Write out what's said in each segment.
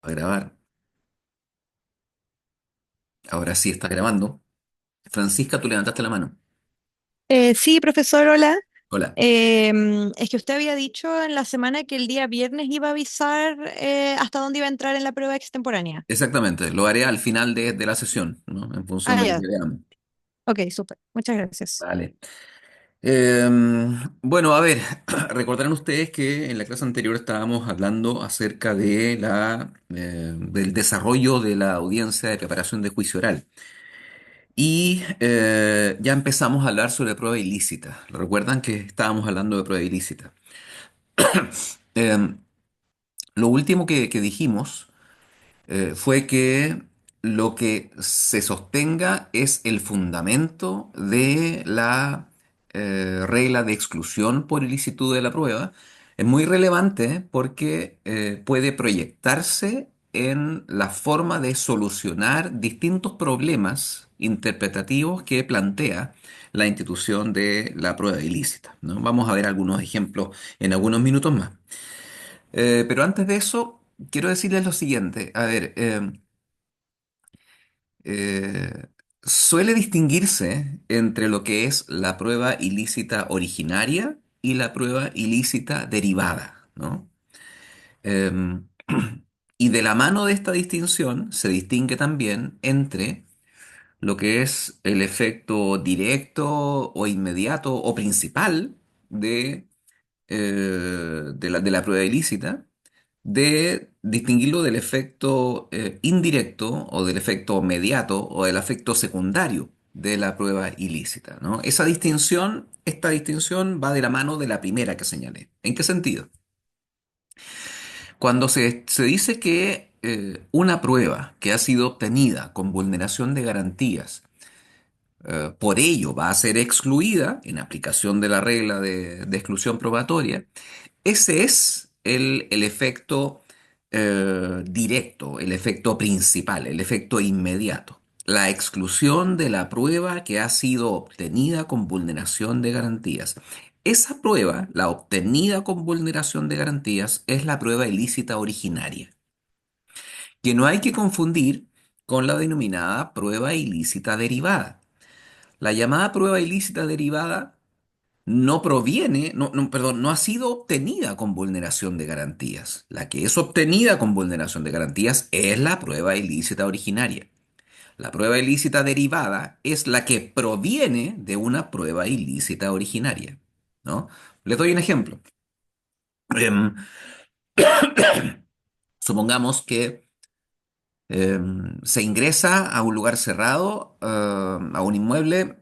A grabar. Ahora sí está grabando. Francisca, tú levantaste la mano. Sí, profesor, hola. Hola. Es que usted había dicho en la semana que el día viernes iba a avisar hasta dónde iba a entrar en la prueba extemporánea. Exactamente, lo haré al final de la sesión, ¿no? En función Ah, de lo ya. que veamos. Ok, súper. Muchas gracias. Vale. Bueno, a ver, recordarán ustedes que en la clase anterior estábamos hablando acerca del desarrollo de la audiencia de preparación de juicio oral. Y ya empezamos a hablar sobre prueba ilícita. ¿Recuerdan que estábamos hablando de prueba ilícita? Em, lo último que dijimos fue que lo que se sostenga es el fundamento de la regla de exclusión por ilicitud de la prueba. Es muy relevante porque puede proyectarse en la forma de solucionar distintos problemas interpretativos que plantea la institución de la prueba ilícita, ¿no? Vamos a ver algunos ejemplos en algunos minutos más. Pero antes de eso, quiero decirles lo siguiente. A ver, eh, suele distinguirse entre lo que es la prueba ilícita originaria y la prueba ilícita derivada, ¿no? Em, y de la mano de esta distinción se distingue también entre lo que es el efecto directo o inmediato o principal de, de la prueba ilícita, de distinguirlo del efecto indirecto o del efecto mediato o del efecto secundario de la prueba ilícita, ¿no? Esta distinción va de la mano de la primera que señalé. ¿En qué sentido? Cuando se dice que una prueba que ha sido obtenida con vulneración de garantías, por ello va a ser excluida en aplicación de la regla de exclusión probatoria, ese es el efecto directo, el efecto principal, el efecto inmediato. La exclusión de la prueba que ha sido obtenida con vulneración de garantías. Esa prueba, la obtenida con vulneración de garantías, es la prueba ilícita originaria, que no hay que confundir con la denominada prueba ilícita derivada. La llamada prueba ilícita derivada no proviene, perdón, no ha sido obtenida con vulneración de garantías. La que es obtenida con vulneración de garantías es la prueba ilícita originaria. La prueba ilícita derivada es la que proviene de una prueba ilícita originaria, ¿no? Les doy un ejemplo. Em, Supongamos que se ingresa a un lugar cerrado, a un inmueble,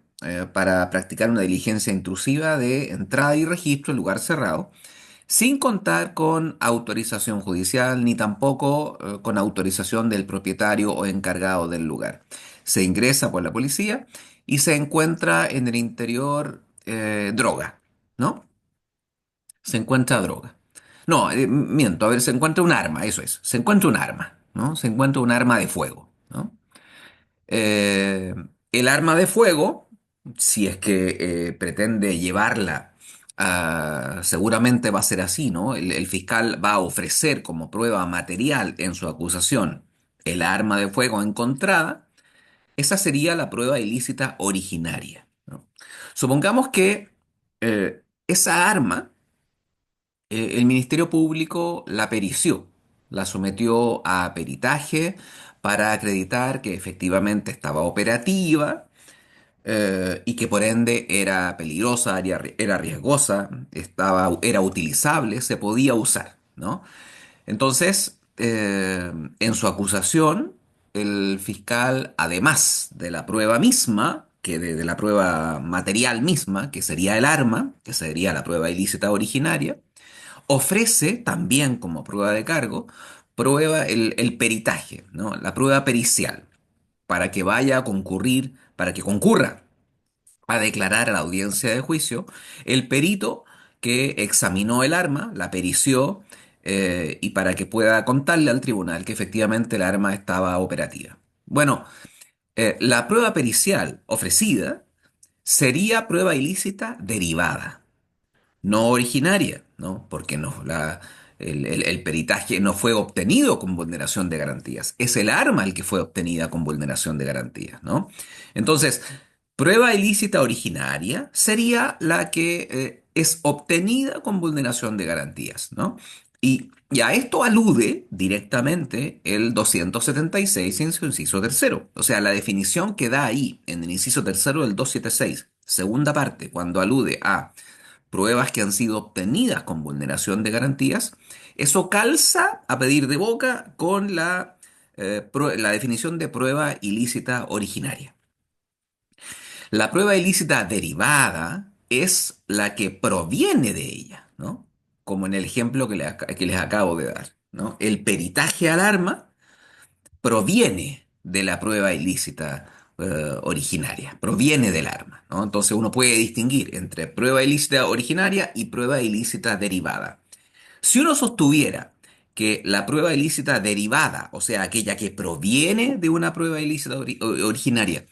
para practicar una diligencia intrusiva de entrada y registro en lugar cerrado, sin contar con autorización judicial ni tampoco con autorización del propietario o encargado del lugar. Se ingresa por la policía y se encuentra en el interior droga, ¿no? Se encuentra droga. No, miento, a ver, se encuentra un arma, eso es, se encuentra un arma, ¿no? Se encuentra un arma de fuego, ¿no? Eh, el arma de fuego, si es que pretende llevarla, seguramente va a ser así, ¿no? El fiscal va a ofrecer como prueba material en su acusación el arma de fuego encontrada. Esa sería la prueba ilícita originaria, ¿no? Supongamos que esa arma, el Ministerio Público la perició, la sometió a peritaje para acreditar que efectivamente estaba operativa, y que por ende era peligrosa, era riesgosa, era utilizable, se podía usar, ¿no? Entonces, en su acusación, el fiscal, además de la prueba misma, de la prueba material misma, que sería el arma, que sería la prueba ilícita originaria, ofrece también como prueba de cargo, prueba el peritaje, ¿no? La prueba pericial, para que vaya a concurrir, para que concurra a declarar a la audiencia de juicio el perito que examinó el arma, la perició, y para que pueda contarle al tribunal que efectivamente el arma estaba operativa. Bueno, la prueba pericial ofrecida sería prueba ilícita derivada, no originaria, ¿no? Porque no, el peritaje no fue obtenido con vulneración de garantías. Es el arma el que fue obtenida con vulneración de garantías, ¿no? Entonces, prueba ilícita originaria sería la que es obtenida con vulneración de garantías, ¿no? Y a esto alude directamente el 276, inciso tercero. O sea, la definición que da ahí en el inciso tercero del 276, segunda parte, cuando alude a pruebas que han sido obtenidas con vulneración de garantías, eso calza a pedir de boca con la definición de prueba ilícita originaria. La prueba ilícita derivada es la que proviene de ella, ¿no? Como en el ejemplo que les acabo de dar, ¿no? El peritaje al arma proviene de la prueba ilícita originaria, proviene del arma, ¿no? Entonces uno puede distinguir entre prueba ilícita originaria y prueba ilícita derivada. Si uno sostuviera que la prueba ilícita derivada, o sea, aquella que proviene de una prueba ilícita originaria,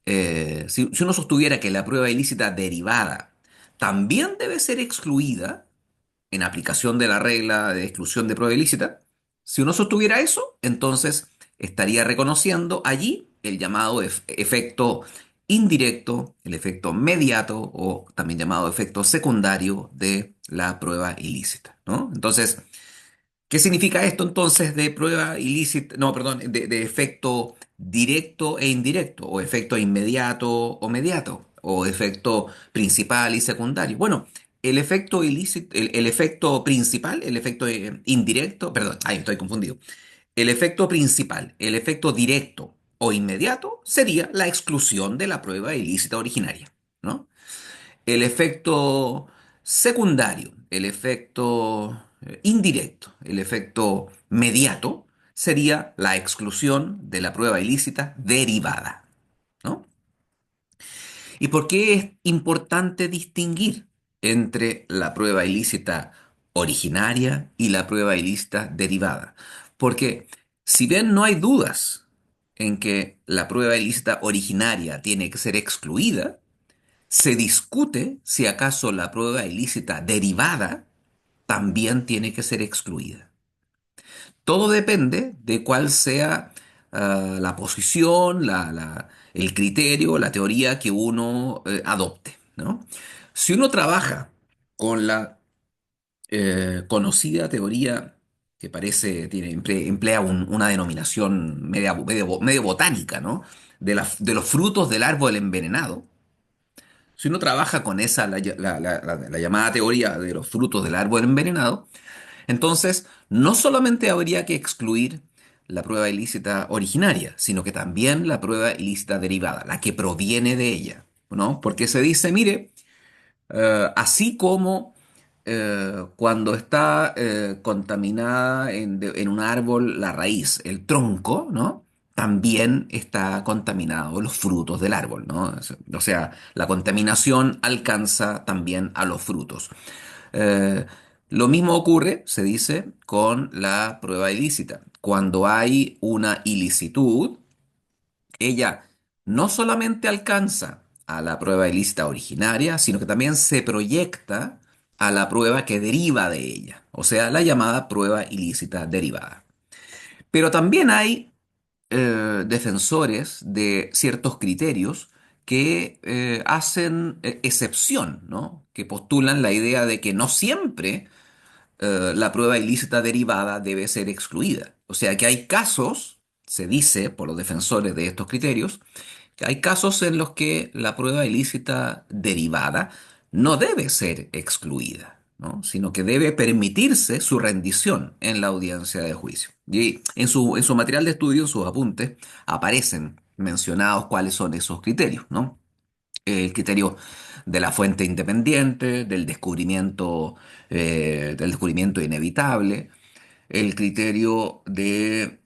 si uno sostuviera que la prueba ilícita derivada también debe ser excluida en aplicación de la regla de exclusión de prueba ilícita, si uno sostuviera eso, entonces estaría reconociendo allí el llamado efecto indirecto, el efecto mediato o también llamado efecto secundario de la prueba ilícita, ¿no? Entonces, ¿qué significa esto entonces de prueba ilícita? No, perdón, de efecto directo e indirecto, o efecto inmediato o mediato, o efecto principal y secundario. Bueno, el efecto ilícito, el efecto principal, el efecto indirecto, perdón, ahí estoy confundido. El efecto principal, el efecto directo o inmediato sería la exclusión de la prueba ilícita originaria, ¿no? El efecto secundario, el efecto indirecto, el efecto mediato sería la exclusión de la prueba ilícita derivada, ¿no? ¿Y por qué es importante distinguir entre la prueba ilícita originaria y la prueba ilícita derivada? Porque si bien no hay dudas en que la prueba ilícita originaria tiene que ser excluida, se discute si acaso la prueba ilícita derivada también tiene que ser excluida. Todo depende de cuál sea la posición, el criterio, la teoría que uno adopte, ¿no? Si uno trabaja con la conocida teoría que parece, emplea una denominación medio botánica, ¿no? De los frutos del árbol envenenado. Si uno trabaja con esa, la llamada teoría de los frutos del árbol envenenado, entonces no solamente habría que excluir la prueba ilícita originaria, sino que también la prueba ilícita derivada, la que proviene de ella, ¿no? Porque se dice, mire, así como cuando está contaminada en un árbol la raíz, el tronco, ¿no? También está contaminado los frutos del árbol, ¿no? O sea, la contaminación alcanza también a los frutos. Eh, lo mismo ocurre, se dice, con la prueba ilícita. Cuando hay una ilicitud, ella no solamente alcanza a la prueba ilícita originaria, sino que también se proyecta a la prueba que deriva de ella, o sea, la llamada prueba ilícita derivada. Pero también hay defensores de ciertos criterios que hacen excepción, ¿no? Que postulan la idea de que no siempre la prueba ilícita derivada debe ser excluida. O sea que hay casos, se dice por los defensores de estos criterios, que hay casos en los que la prueba ilícita derivada no debe ser excluida, ¿no? Sino que debe permitirse su rendición en la audiencia de juicio. Y en su material de estudio, en sus apuntes, aparecen mencionados cuáles son esos criterios, ¿no? El criterio de la fuente independiente, del descubrimiento inevitable, el criterio del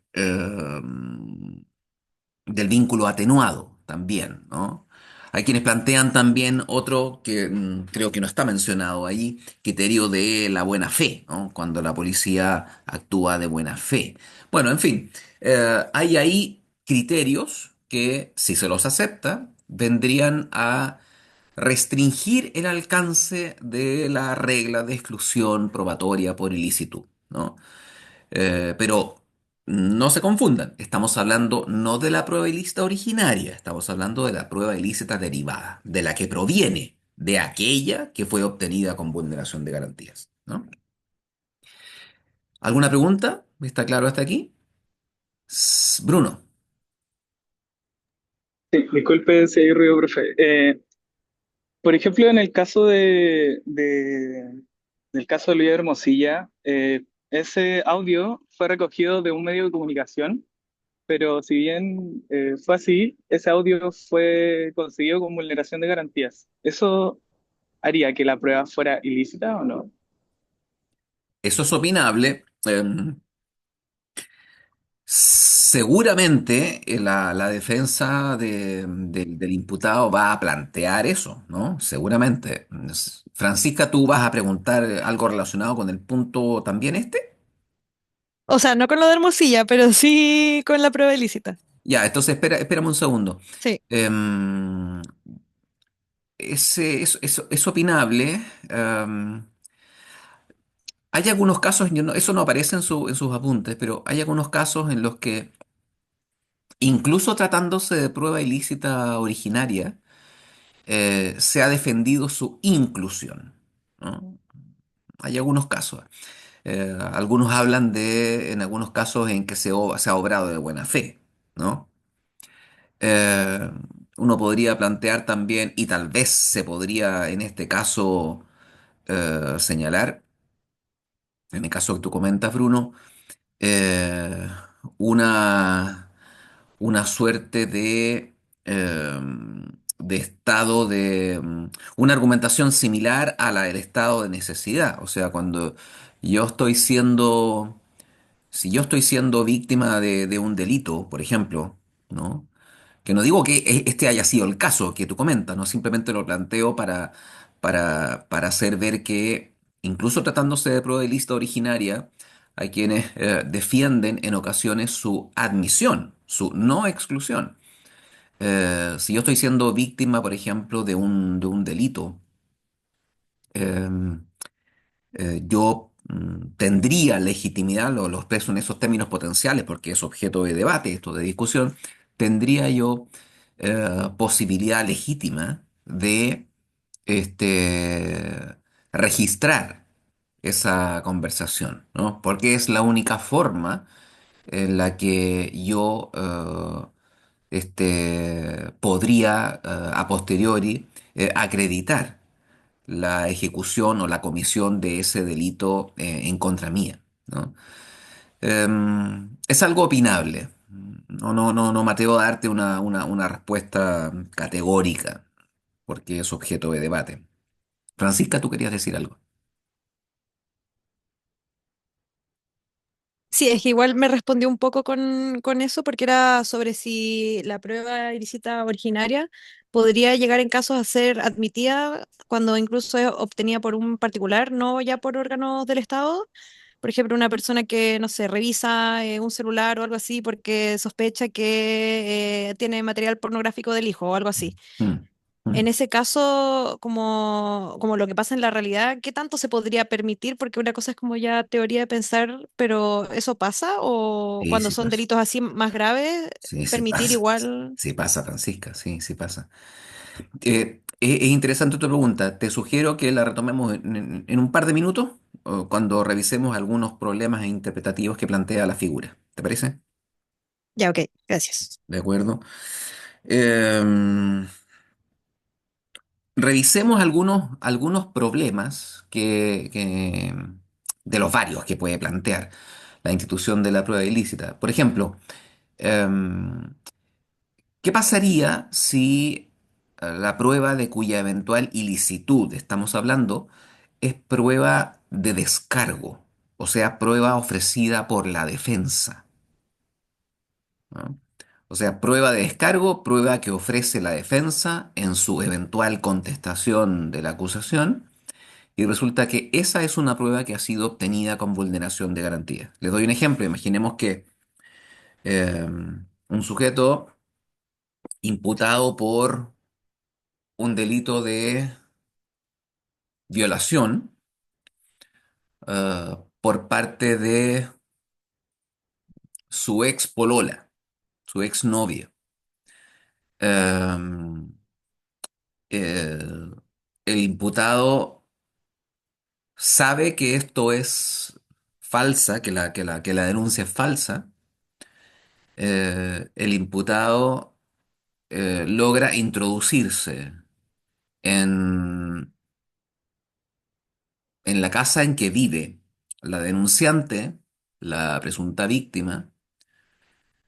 vínculo atenuado también, ¿no? Hay quienes plantean también otro que creo que no está mencionado ahí, criterio de la buena fe, ¿no? Cuando la policía actúa de buena fe. Bueno, en fin, hay ahí criterios que, si se los acepta, vendrían a restringir el alcance de la regla de exclusión probatoria por ilicitud. ¿no? Pero no se confundan, estamos hablando no de la prueba ilícita originaria, estamos hablando de la prueba ilícita derivada, de la que proviene de aquella que fue obtenida con vulneración de garantías, ¿no? ¿Alguna pregunta? ¿Está claro hasta aquí? Bruno. Sí, disculpe si hay ruido, profe. Por ejemplo, en el caso del caso de Luis Hermosilla, ese audio fue recogido de un medio de comunicación, pero si bien fue así, ese audio fue conseguido con vulneración de garantías. ¿Eso haría que la prueba fuera ilícita o no? Eso es opinable. Seguramente la defensa del imputado va a plantear eso, ¿no? Seguramente. Francisca, ¿tú vas a preguntar algo relacionado con el punto también este? O sea, no con lo de Hermosilla, pero sí con la prueba ilícita. Ya, entonces espérame un segundo. Sí. Em, es opinable. Hay algunos casos, eso no aparece en sus apuntes, pero hay algunos casos en los que, incluso tratándose de prueba ilícita originaria, se ha defendido su inclusión, ¿no? Hay algunos casos. Algunos hablan en algunos casos en que se ha obrado de buena fe, ¿no? Eh, Uno podría plantear también, y tal vez se podría en este caso señalar, en el caso que tú comentas, Bruno, eh, una, una suerte eh, de estado una argumentación similar a la del estado de necesidad. O sea, cuando yo estoy siendo, si yo estoy siendo víctima de un delito, por ejemplo, ¿no? Que no digo que este haya sido el caso que tú comentas, no simplemente lo planteo para hacer ver que, incluso tratándose de prueba ilícita originaria, hay quienes defienden en ocasiones su admisión, su no exclusión. Si yo estoy siendo víctima, por ejemplo, de un delito, em, yo tendría legitimidad, lo expreso en esos términos potenciales porque es objeto de debate, esto de discusión, tendría yo posibilidad legítima de registrar esa conversación, ¿no? Porque es la única forma en la que yo podría a posteriori acreditar la ejecución o la comisión de ese delito en contra mía, ¿no? Es algo opinable. No me atrevo a darte una respuesta categórica, porque es objeto de debate. Francisca, tú querías decir algo. Sí, es que igual me respondió un poco con eso porque era sobre si la prueba ilícita originaria podría llegar en casos a ser admitida cuando incluso es obtenida por un particular, no ya por órganos del Estado. Por ejemplo, una persona que, no sé, revisa un celular o algo así porque sospecha que tiene material pornográfico del hijo o algo así. Mm, En mm. ese caso, como lo que pasa en la realidad, ¿qué tanto se podría permitir? Porque una cosa es como ya teoría de pensar, pero ¿eso pasa? ¿O Sí, cuando sí son pasa. delitos así más graves, Sí, sí permitir pasa. igual? Sí pasa, Francisca. Sí, sí pasa. Es interesante tu pregunta. Te sugiero que la retomemos en un par de minutos, o cuando revisemos algunos problemas interpretativos que plantea la figura. ¿Te parece? Ya, ok, gracias. De acuerdo. Em, Revisemos algunos problemas de los varios que puede plantear la institución de la prueba ilícita. Por ejemplo, em, ¿qué pasaría si la prueba de cuya eventual ilicitud estamos hablando es prueba de descargo, o sea, prueba ofrecida por la defensa, ¿no? O sea, prueba de descargo, prueba que ofrece la defensa en su eventual contestación de la acusación, y resulta que esa es una prueba que ha sido obtenida con vulneración de garantía. Les doy un ejemplo. Imaginemos que un sujeto imputado por un delito de violación, por parte de su ex polola, su ex novia. El imputado sabe que esto es falsa, que la denuncia es falsa. El imputado logra introducirse en, en la casa en que vive la denunciante, la presunta víctima,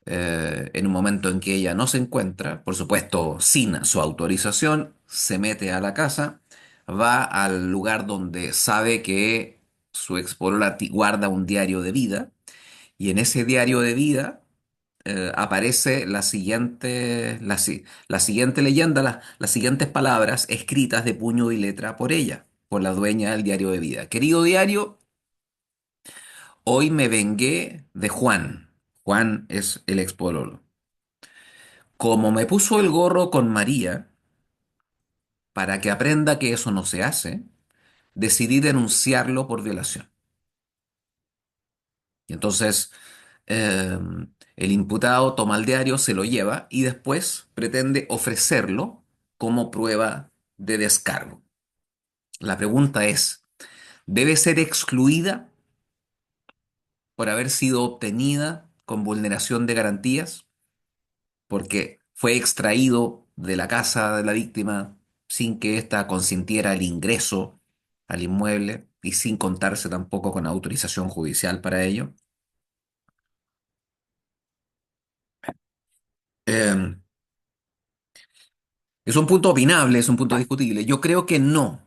en un momento en que ella no se encuentra, por supuesto sin su autorización, se mete a la casa, va al lugar donde sabe que su expolola guarda un diario de vida, y en ese diario de vida aparece la siguiente leyenda, las siguientes palabras escritas de puño y letra por ella, por la dueña del diario de vida. Querido diario, hoy me vengué de Juan. Juan es el expololo. Como me puso el gorro con María, para que aprenda que eso no se hace, decidí denunciarlo por violación. Y entonces eh, el imputado toma el diario, se lo lleva y después pretende ofrecerlo como prueba de descargo. La pregunta es, ¿debe ser excluida por haber sido obtenida con vulneración de garantías? Porque fue extraído de la casa de la víctima sin que ésta consintiera el ingreso al inmueble y sin contarse tampoco con autorización judicial para ello. Eh, es un punto opinable, es un punto discutible. Yo creo que no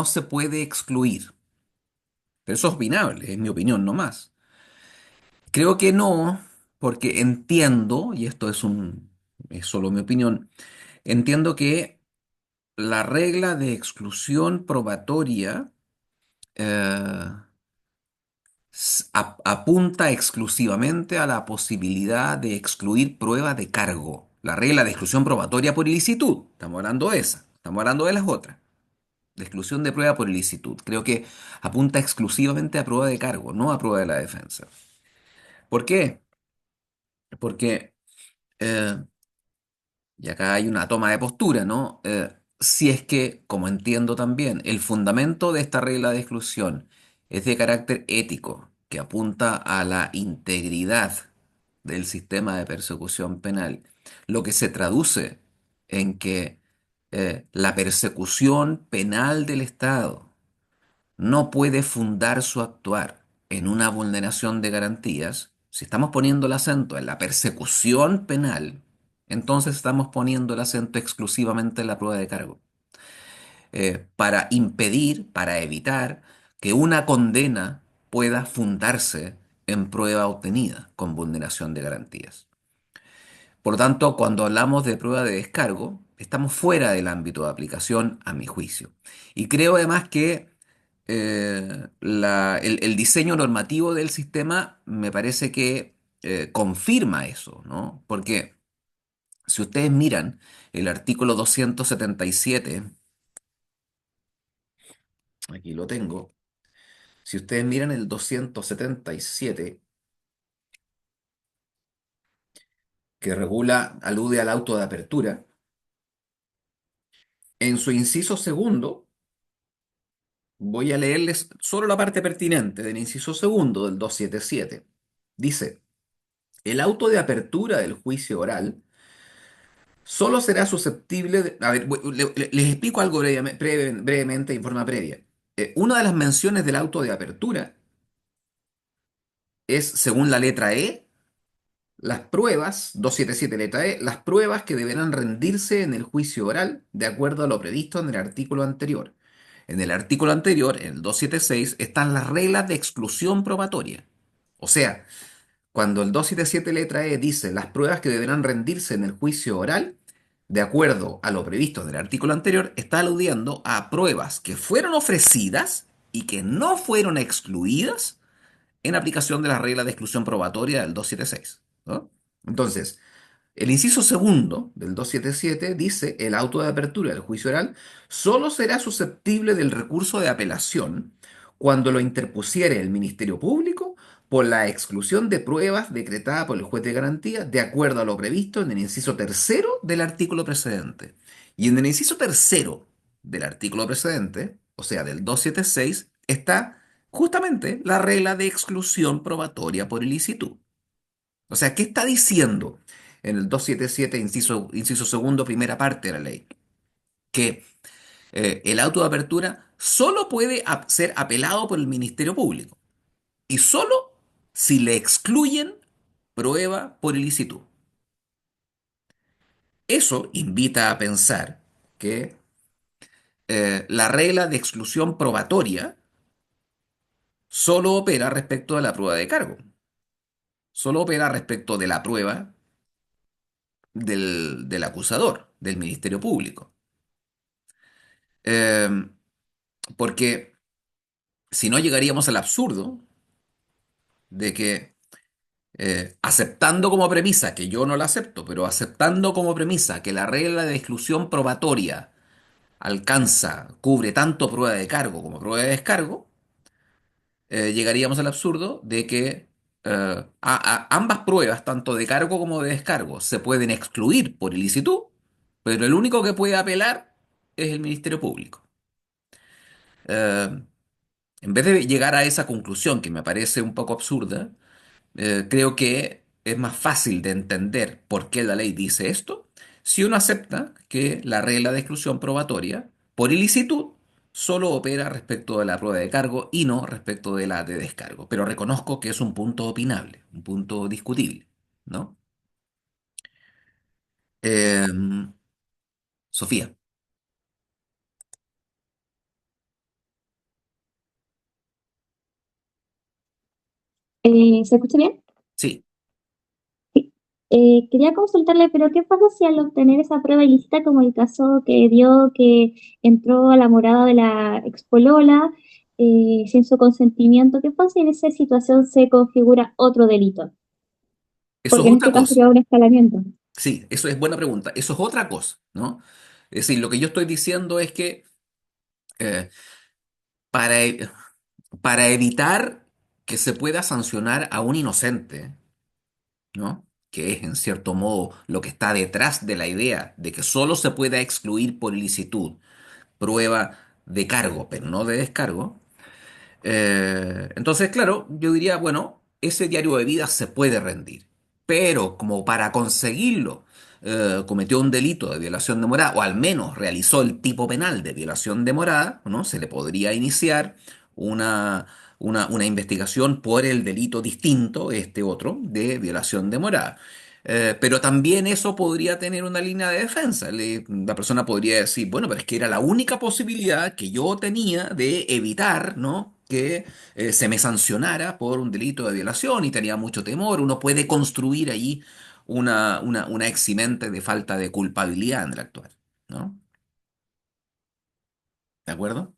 se puede excluir, pero eso es opinable, es mi opinión nomás. Creo que no, porque entiendo, y es solo mi opinión, entiendo que la regla de exclusión probatoria eh, apunta exclusivamente a la posibilidad de excluir prueba de cargo. La regla de exclusión probatoria por ilicitud, estamos hablando de esa, estamos hablando de las otras, de exclusión de prueba por ilicitud. Creo que apunta exclusivamente a prueba de cargo, no a prueba de la defensa. ¿Por qué? Porque eh, y acá hay una toma de postura, ¿no? Si es que, como entiendo también, el fundamento de esta regla de exclusión es de carácter ético, que apunta a la integridad del sistema de persecución penal, lo que se traduce en que la persecución penal del Estado no puede fundar su actuar en una vulneración de garantías. Si estamos poniendo el acento en la persecución penal, entonces estamos poniendo el acento exclusivamente en la prueba de cargo, para impedir, para evitar que una condena pueda fundarse en prueba obtenida con vulneración de garantías. Por lo tanto, cuando hablamos de prueba de descargo, estamos fuera del ámbito de aplicación, a mi juicio. Y creo además que el diseño normativo del sistema me parece que confirma eso, ¿no? Porque si ustedes miran el artículo 277, aquí lo tengo, si ustedes miran el 277, que alude al auto de apertura, en su inciso segundo, voy a leerles solo la parte pertinente del inciso segundo del 277. Dice, el auto de apertura del juicio oral solo será susceptible de... A ver, les explico algo brevemente, en forma previa. Una de las menciones del auto de apertura es, según la letra E, las pruebas, 277 letra E, las pruebas que deberán rendirse en el juicio oral de acuerdo a lo previsto en el artículo anterior. En el artículo anterior, en el 276, están las reglas de exclusión probatoria. O sea, cuando el 277 letra E dice las pruebas que deberán rendirse en el juicio oral, de acuerdo a lo previsto en el artículo anterior, está aludiendo a pruebas que fueron ofrecidas y que no fueron excluidas en aplicación de las reglas de exclusión probatoria del 276, ¿no? Entonces, el inciso segundo del 277 dice, el auto de apertura del juicio oral solo será susceptible del recurso de apelación cuando lo interpusiere el Ministerio Público por la exclusión de pruebas decretada por el juez de garantía de acuerdo a lo previsto en el inciso tercero del artículo precedente. Y en el inciso tercero del artículo precedente, o sea, del 276, está justamente la regla de exclusión probatoria por ilicitud. O sea, ¿qué está diciendo en el 277, inciso segundo, primera parte de la ley? Que el auto de apertura solo puede ser apelado por el Ministerio Público y solo si le excluyen prueba por ilicitud. Eso invita a pensar que la regla de exclusión probatoria solo opera respecto de la prueba de cargo, solo opera respecto de la prueba del acusador, del Ministerio Público. Eh, Porque si no llegaríamos al absurdo de que aceptando como premisa, que yo no la acepto, pero aceptando como premisa que la regla de exclusión probatoria cubre tanto prueba de cargo como prueba de descargo, llegaríamos al absurdo de que ambas pruebas, tanto de cargo como de descargo, se pueden excluir por ilicitud, pero el único que puede apelar es el Ministerio Público. Eh, en vez de llegar a esa conclusión, que me parece un poco absurda, creo que es más fácil de entender por qué la ley dice esto si uno acepta que la regla de exclusión probatoria por ilicitud solo opera respecto de la prueba de cargo y no respecto de la de descargo. Pero reconozco que es un punto opinable, un punto discutible, ¿no? Em, Sofía, ¿Se escucha bien? sí, Sí. Quería consultarle, pero ¿qué pasa si al obtener esa prueba ilícita, como el caso que dio que entró a la morada de la expolola sin su consentimiento? ¿Qué pasa si en esa situación se configura otro delito? eso es Porque en otra este caso cosa. sería un escalamiento. Sí, eso es buena pregunta. Eso es otra cosa, ¿no? Es decir, lo que yo estoy diciendo es que eh, para, e- para evitar que se pueda sancionar a un inocente, ¿no? Que es en cierto modo lo que está detrás de la idea de que solo se pueda excluir por ilicitud prueba de cargo, pero no de descargo. Entonces, claro, yo diría, bueno, ese diario de vida se puede rendir, pero como para conseguirlo cometió un delito de violación de morada, o al menos realizó el tipo penal de violación de morada, ¿no? Se le podría iniciar una, una investigación por el delito distinto, este otro, de violación de morada. Pero también eso podría tener una línea de defensa. La persona podría decir, bueno, pero es que era la única posibilidad que yo tenía de evitar, ¿no? Que se me sancionara por un delito de violación y tenía mucho temor. Uno puede construir allí una eximente de falta de culpabilidad en el actual, ¿no? ¿De acuerdo?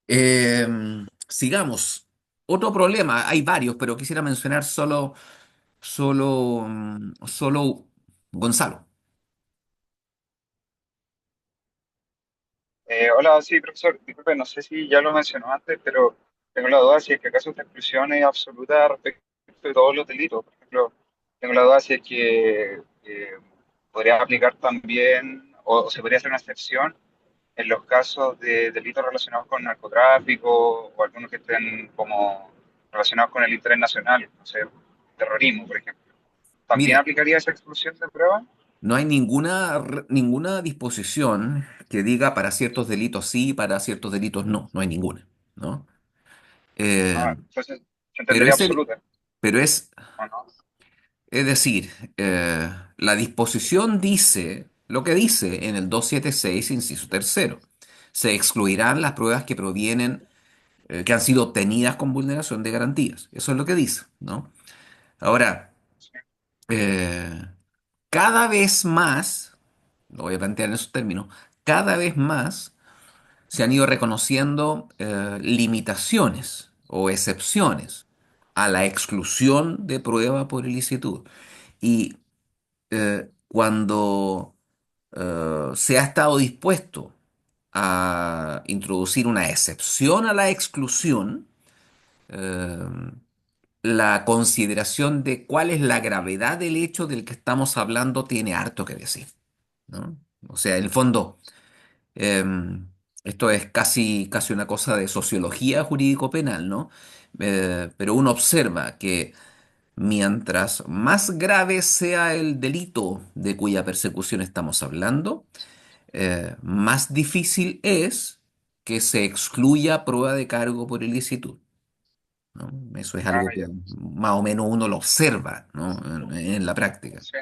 Eh, Sigamos. Otro problema, hay varios, pero quisiera mencionar solo Gonzalo. Hola, sí, profesor. Disculpe, no sé si ya lo mencionó antes, pero tengo la duda si es que acaso esta exclusión es absoluta respecto de todos los delitos. Por ejemplo, tengo la duda si es que podría aplicar también o se podría hacer una excepción en los casos de delitos relacionados con narcotráfico o algunos que estén como relacionados con el interés nacional, no sé, terrorismo, por ejemplo. ¿También Mira, aplicaría esa exclusión de prueba? no hay ninguna disposición que diga para ciertos delitos sí, para ciertos delitos no. No hay ninguna, ¿no? Eh, Ah, entonces se pero entendería es el, absoluta, pero es, ¿o no? es decir, la disposición dice lo que dice en el 276, inciso tercero. Se excluirán las pruebas que provienen, que han sido obtenidas con vulneración de garantías. Eso es lo que dice, ¿no? Ahora, Sí. eh, cada vez más, lo voy a plantear en esos términos, cada vez más se han ido reconociendo limitaciones o excepciones a la exclusión de prueba por ilicitud. Y cuando se ha estado dispuesto a introducir una excepción a la exclusión, eh, la consideración de cuál es la gravedad del hecho del que estamos hablando tiene harto que decir, ¿no? O sea, en el fondo, esto es casi una cosa de sociología jurídico-penal, ¿no? Pero uno observa que mientras más grave sea el delito de cuya persecución estamos hablando, más difícil es que se excluya prueba de cargo por ilicitud, ¿no? Eso es Ah, algo que ya. más o menos uno lo observa, ¿no? En la práctica, Sí.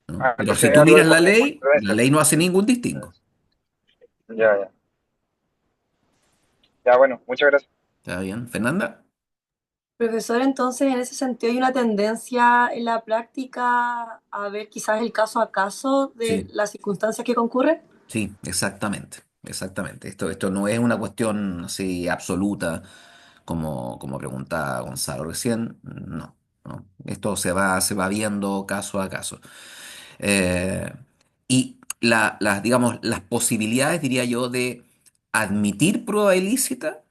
¿no? Ah, Pero si entonces es tú algo de miras común la controversia. ley no hace ningún distingo. Ya, ya. Ya, bueno, muchas gracias. ¿Está bien, Fernanda? Profesor, entonces en ese sentido hay una tendencia en la práctica a ver quizás el caso a caso de Sí, las circunstancias que concurren. sí, exactamente, exactamente. Esto no es una cuestión así absoluta como preguntaba Gonzalo recién, no, no. Esto se va viendo caso a caso. Eh, y digamos, las posibilidades, diría yo, de admitir prueba ilícita,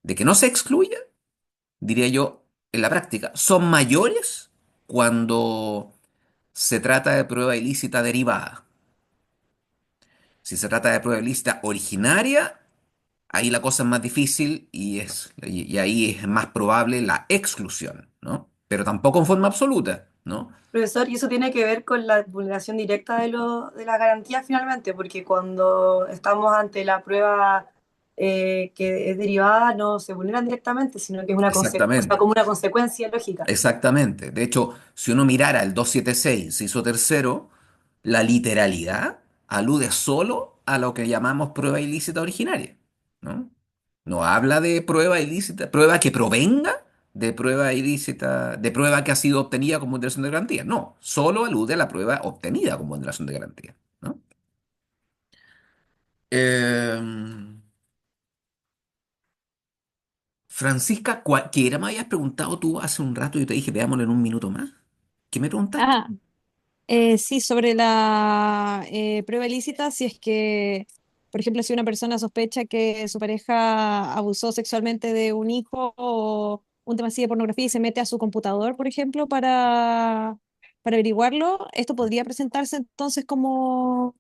de que no se excluya, diría yo, en la práctica, son mayores cuando se trata de prueba ilícita derivada. Si se trata de prueba ilícita originaria, ahí la cosa es más difícil y ahí es más probable la exclusión, ¿no? Pero tampoco en forma absoluta, ¿no? Profesor, y eso tiene que ver con la vulneración directa de la garantía finalmente, porque cuando estamos ante la prueba que es derivada, no se vulneran directamente, sino que es o sea, Exactamente. como una consecuencia lógica. Exactamente. De hecho, si uno mirara el 276, inciso tercero, la literalidad alude solo a lo que llamamos prueba ilícita originaria, ¿no? No habla de prueba ilícita, prueba que provenga de prueba ilícita, de prueba que ha sido obtenida con vulneración de garantía. No, solo alude a la prueba obtenida con vulneración de garantía, ¿no? Em, Francisca, ¿qué era? Me habías preguntado tú hace un rato y yo te dije, veámoslo en un minuto más. ¿Qué me preguntaste? Ah, sí, sobre la prueba ilícita, si es que, por ejemplo, si una persona sospecha que su pareja abusó sexualmente de un hijo o un tema así de pornografía y se mete a su computador, por ejemplo, para averiguarlo, esto podría presentarse entonces como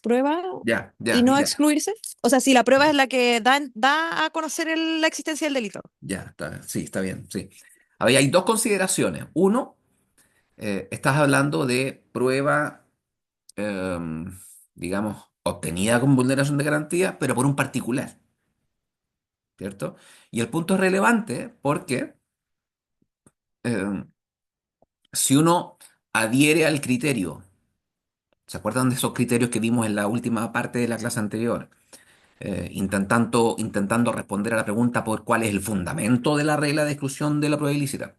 prueba Ya, y ya, no mira. excluirse. O sea, si la prueba es la que da a conocer la existencia del delito. Ya, sí, está bien, sí. A ver, hay dos consideraciones. Uno, estás hablando de prueba, em, digamos, obtenida con vulneración de garantía, pero por un particular, ¿cierto? Y el punto es relevante porque em, si uno adhiere al criterio, ¿se acuerdan de esos criterios que vimos en la última parte de la clase anterior? Intentando responder a la pregunta por cuál es el fundamento de la regla de exclusión de la prueba ilícita.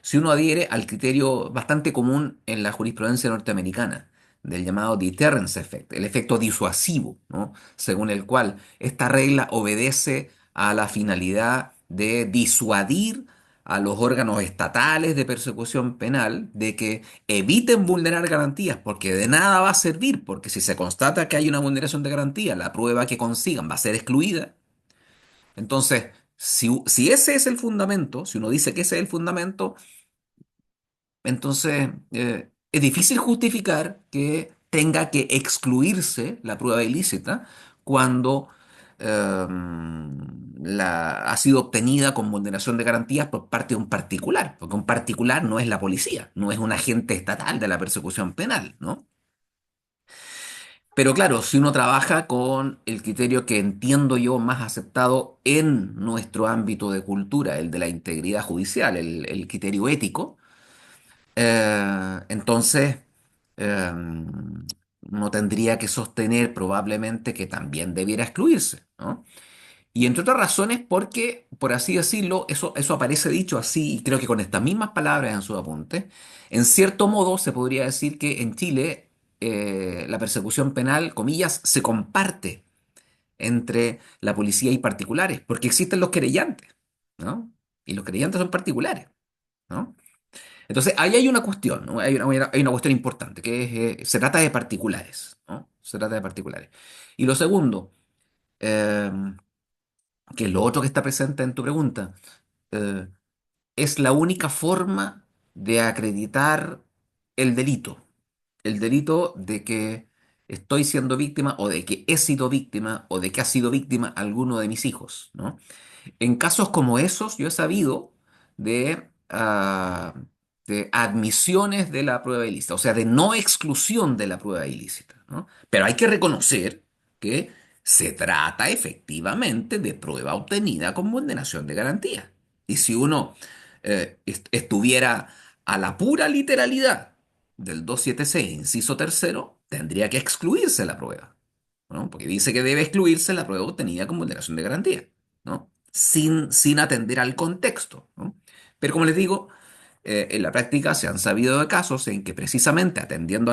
Si uno adhiere al criterio bastante común en la jurisprudencia norteamericana, del llamado deterrence effect, el efecto disuasivo, ¿no? Según el cual esta regla obedece a la finalidad de disuadir a los órganos estatales de persecución penal de que eviten vulnerar garantías, porque de nada va a servir, porque si se constata que hay una vulneración de garantía, la prueba que consigan va a ser excluida. Entonces, si ese es el fundamento, si uno dice que ese es el fundamento, entonces, es difícil justificar que tenga que excluirse la prueba ilícita cuando ha sido obtenida con vulneración de garantías por parte de un particular, porque un particular no es la policía, no es un agente estatal de la persecución penal, ¿no? Pero claro, si uno trabaja con el criterio que entiendo yo más aceptado en nuestro ámbito de cultura, el de la integridad judicial, el criterio ético, entonces, eh, uno tendría que sostener probablemente que también debiera excluirse, ¿no? Y entre otras razones porque, por así decirlo, eso aparece dicho así, y creo que con estas mismas palabras en su apunte, en cierto modo se podría decir que en Chile la persecución penal, comillas, se comparte entre la policía y particulares, porque existen los querellantes, ¿no? Y los querellantes son particulares, ¿no? Entonces, ahí hay una cuestión, ¿no? Hay una cuestión importante, que es, se trata de particulares, ¿no? Se trata de particulares. Y lo segundo, eh, que es lo otro que está presente en tu pregunta, eh, es la única forma de acreditar el delito. El delito de que estoy siendo víctima o de que he sido víctima o de que ha sido víctima alguno de mis hijos, ¿no? En casos como esos, yo he sabido de admisiones de la prueba ilícita, o sea, de no exclusión de la prueba ilícita, ¿no? Pero hay que reconocer que se trata efectivamente de prueba obtenida con vulneración de garantía. Y si uno estuviera a la pura literalidad del 276, inciso tercero, tendría que excluirse la prueba, ¿no? Porque dice que debe excluirse la prueba obtenida con vulneración de garantía, ¿no? Sin atender al contexto, ¿no? Pero como les digo, en la práctica se han sabido de casos en que precisamente atendiendo